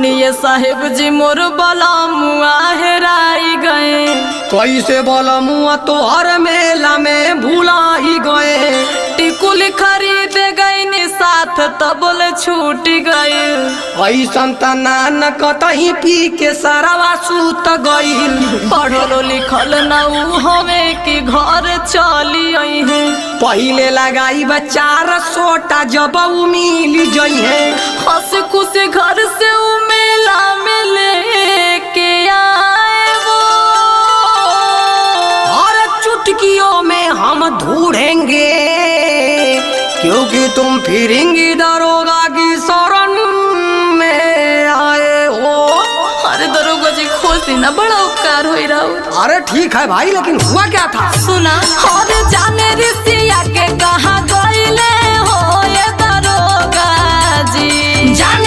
सुनिए साहेब जी मोर बलमुआ हेराई गए। कैसे बलमुआ तोहर मेला में भूला ही गए। टिकुल खरीद गई साथ तबल छूट गए। ऐसन तनान कतही पी के सरवा सूत गईल। पढ़लो लिखल न उ हमें कि घर चली आई है। पहिले लगाई बचार सोटा जब उ मिल जई है। हंस खुश घर से उ मेला में लेके आए वो। हर चुटकियों में हम ढूंढेंगे क्योंकि तुम फिरेंगी दरोगा की शरण में आए हो। अरे दरोगा जी खोज देना बड़ा उपकार हो रहा। अरे ठीक है भाई लेकिन हुआ क्या था? सुना और जाने रिसिया के कहा